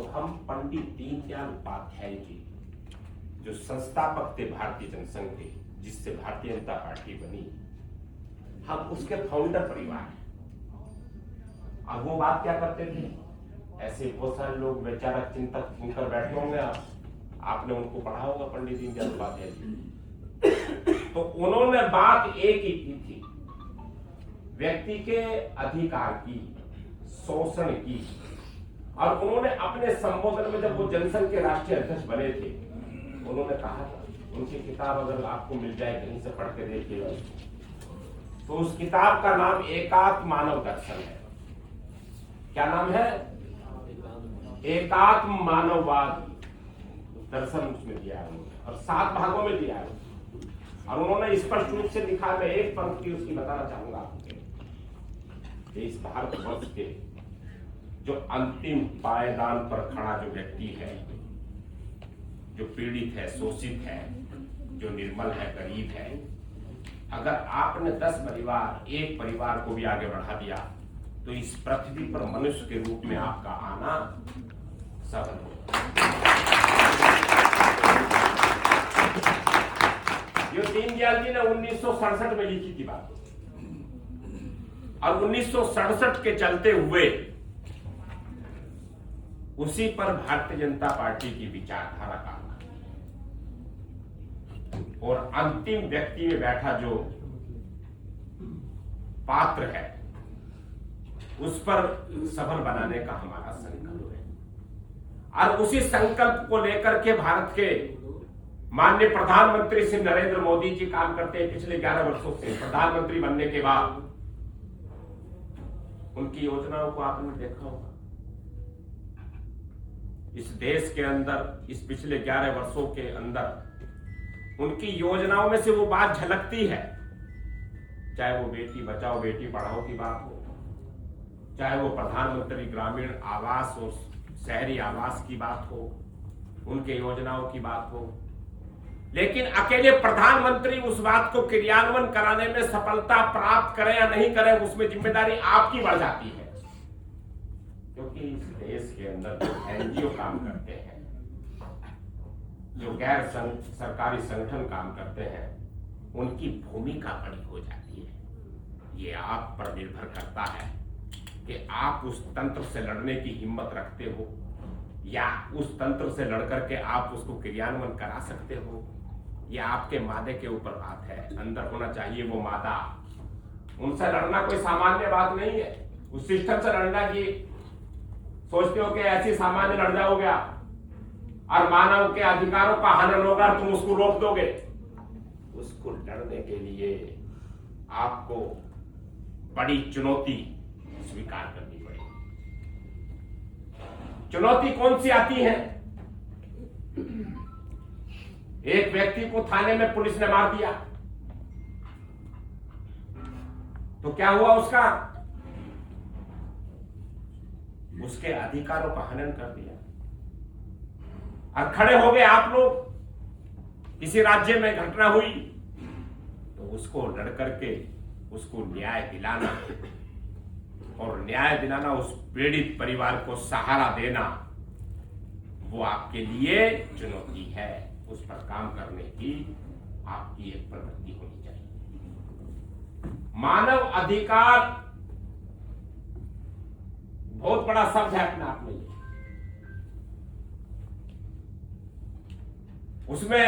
तो हम पंडित दीनदयाल उपाध्याय जी जो संस्थापक थे भारतीय जनसंघ के, जिससे भारतीय जनता पार्टी बनी, हम उसके फाउंडर परिवार हैं। अब वो बात क्या करते थे, ऐसे बहुत सारे लोग वैचारिक चिंतक सुनकर बैठे होंगे, आपने उनको पढ़ा होगा पंडित दीनदयाल उपाध्याय जी। तो उन्होंने बात एक ही की थी, व्यक्ति के अधिकार की, शोषण की। और उन्होंने अपने संबोधन में, जब वो जनसंघ के राष्ट्रीय अध्यक्ष बने थे, उन्होंने कहा था, उनकी किताब अगर आपको मिल जाए कहीं से पढ़ के देखिएगा, तो उस किताब का नाम एकात्म मानव दर्शन है। क्या नाम है? एकात्म मानववाद दर्शन उसमें दिया है उन्होंने, और 7 भागों में दिया है। और उन्होंने स्पष्ट रूप से लिखा, मैं एक पंक्ति उसकी बताना चाहूंगा आपको। इस भारतवर्ष के जो अंतिम पायदान पर खड़ा जो व्यक्ति है, जो पीड़ित है, शोषित है, जो निर्मल है, गरीब है, अगर आपने 10 परिवार, एक परिवार को भी आगे बढ़ा दिया, तो इस पृथ्वी पर मनुष्य के रूप में आपका आना सफल होगा। ये दीनदयाल जी ने 1967 में लिखी थी बात, और 1967 के चलते हुए उसी पर भारतीय जनता पार्टी की विचारधारा का, और अंतिम व्यक्ति में बैठा जो पात्र है, उस पर सफल बनाने का हमारा संकल्प है। और उसी संकल्प को लेकर के भारत के माननीय प्रधानमंत्री श्री नरेंद्र मोदी जी काम करते हैं पिछले 11 वर्षों से। प्रधानमंत्री बनने के बाद उनकी योजनाओं को आपने देखा होगा। इस देश के अंदर, इस पिछले 11 वर्षों के अंदर उनकी योजनाओं में से वो बात झलकती है, चाहे वो बेटी बचाओ बेटी पढ़ाओ की बात हो, चाहे वो प्रधानमंत्री ग्रामीण आवास और शहरी आवास की बात हो, उनके योजनाओं की बात हो। लेकिन अकेले प्रधानमंत्री उस बात को क्रियान्वयन कराने में सफलता प्राप्त करें या नहीं करें, उसमें जिम्मेदारी आपकी बढ़ जाती है। क्योंकि इस देश के अंदर जो एनजीओ काम करते हैं, जो गैर सरकारी संगठन काम करते हैं, उनकी भूमिका बड़ी हो जाती है। ये आप पर निर्भर करता है कि आप उस तंत्र से लड़ने की हिम्मत रखते हो, या उस तंत्र से लड़कर के आप उसको क्रियान्वयन करा सकते हो। यह आपके मादे के ऊपर बात है, अंदर होना चाहिए वो मादा। उनसे लड़ना कोई सामान्य बात नहीं है। उस सिस्टम से लड़ना की सोचते हो कि ऐसी सामान्य लड़ जाओगे और मानव के अधिकारों का हनन होगा, तुम उसको रोक दोगे। उसको लड़ने के लिए आपको बड़ी चुनौती स्वीकार करनी पड़ेगी। चुनौती कौन सी आती है? एक व्यक्ति को थाने में पुलिस ने मार दिया, तो क्या हुआ उसका? उसके अधिकारों का हनन कर दिया। और खड़े हो गए आप लोग, किसी राज्य में घटना हुई तो उसको लड़ करके उसको न्याय दिलाना, और न्याय दिलाना, उस पीड़ित परिवार को सहारा देना, वो आपके लिए चुनौती है। उस पर काम करने की आपकी एक प्रवृत्ति होनी चाहिए। मानव अधिकार बहुत बड़ा शब्द है अपने आप में। उसमें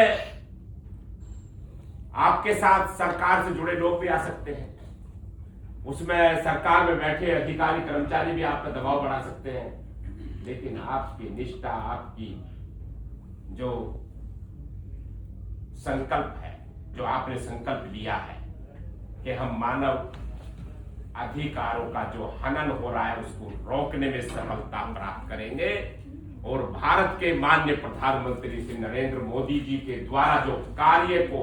आपके साथ सरकार से जुड़े लोग भी आ सकते हैं, उसमें सरकार में बैठे अधिकारी कर्मचारी भी आप पर दबाव बढ़ा सकते हैं। लेकिन आपकी निष्ठा, आपकी जो संकल्प है, जो आपने संकल्प लिया है कि हम मानव अधिकारों का जो हनन हो रहा है उसको रोकने में सफलता प्राप्त करेंगे, और भारत के माननीय प्रधानमंत्री श्री नरेंद्र मोदी जी के द्वारा जो कार्य को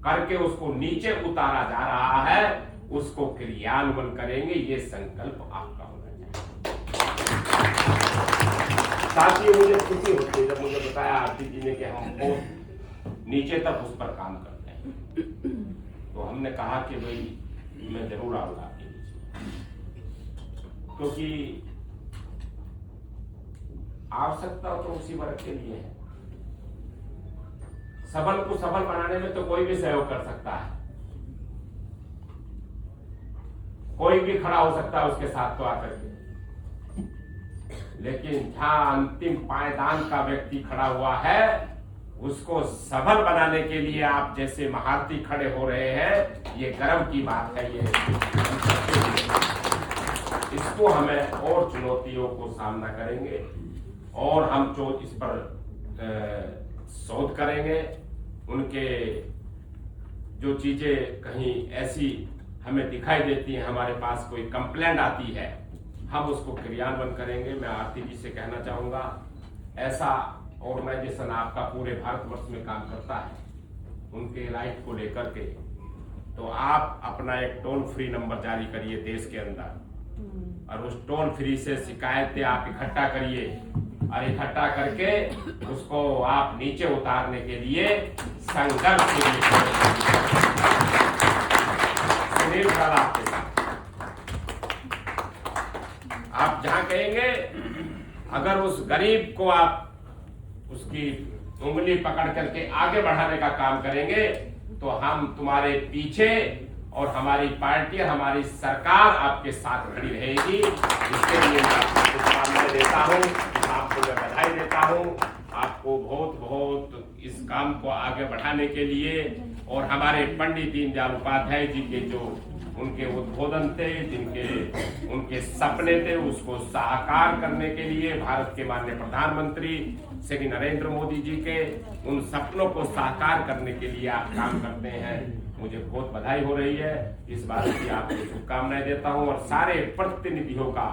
करके उसको नीचे उतारा जा रहा है, उसको क्रियान्वयन करेंगे। ये संकल्प आपका होना चाहिए। साथियों, मुझे खुशी होती है जब मुझे बताया आरती जी ने कि हम बहुत नीचे तक उस पर काम करते हैं। तो हमने कहा कि भाई मैं जरूर आऊंगा आपके बीच, क्योंकि आवश्यकता तो उसी वर्ग के लिए है। सबल को सफल बनाने में तो कोई भी सहयोग कर सकता है, कोई भी खड़ा हो सकता है उसके साथ तो आकर के, लेकिन जहां अंतिम पायदान का व्यक्ति खड़ा हुआ है उसको सबल बनाने के लिए आप जैसे महारथी खड़े हो रहे हैं, ये गर्व की बात है। ये इसको हमें और चुनौतियों को सामना करेंगे और हम जो इस पर शोध करेंगे, उनके जो चीजें कहीं ऐसी हमें दिखाई देती हैं, हमारे पास कोई कंप्लेंट आती है, हम उसको क्रियान्वयन करेंगे। मैं आरती जी से कहना चाहूंगा, ऐसा ऑर्गेनाइजेशन आपका पूरे भारतवर्ष में काम करता है, उनके राइट को लेकर के, तो आप अपना एक टोल फ्री नंबर जारी करिए देश के अंदर, और उस टोल फ्री से शिकायतें आप इकट्ठा करिए और इकट्ठा करके उसको आप नीचे उतारने के लिए संघर्ष करिए। आप जहां कहेंगे, अगर उस गरीब को आप उसकी उंगली पकड़ करके आगे बढ़ाने का काम करेंगे तो हम तुम्हारे पीछे और हमारी पार्टी, हमारी सरकार आपके साथ खड़ी रहेगी। इसके लिए मैं आपको शुभकामनाएं देता हूँ, आपको मैं बधाई देता हूँ, आपको बहुत बहुत इस काम को आगे बढ़ाने के लिए, और हमारे पंडित दीनदयाल उपाध्याय जी के जो उनके उद्बोधन थे, जिनके उनके सपने थे, उसको साकार करने के लिए भारत के माननीय प्रधानमंत्री श्री नरेंद्र मोदी जी के उन सपनों को साकार करने के लिए आप काम करते हैं। मुझे बहुत बधाई हो रही है, इस बात की आपको शुभकामनाएं देता हूं, और सारे प्रतिनिधियों का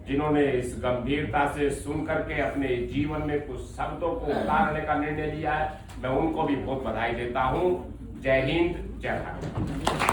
जिन्होंने इस गंभीरता से सुन करके अपने जीवन में कुछ शब्दों को उतारने का निर्णय लिया है, मैं उनको भी बहुत बधाई देता हूं। जय हिंद, जय भारत।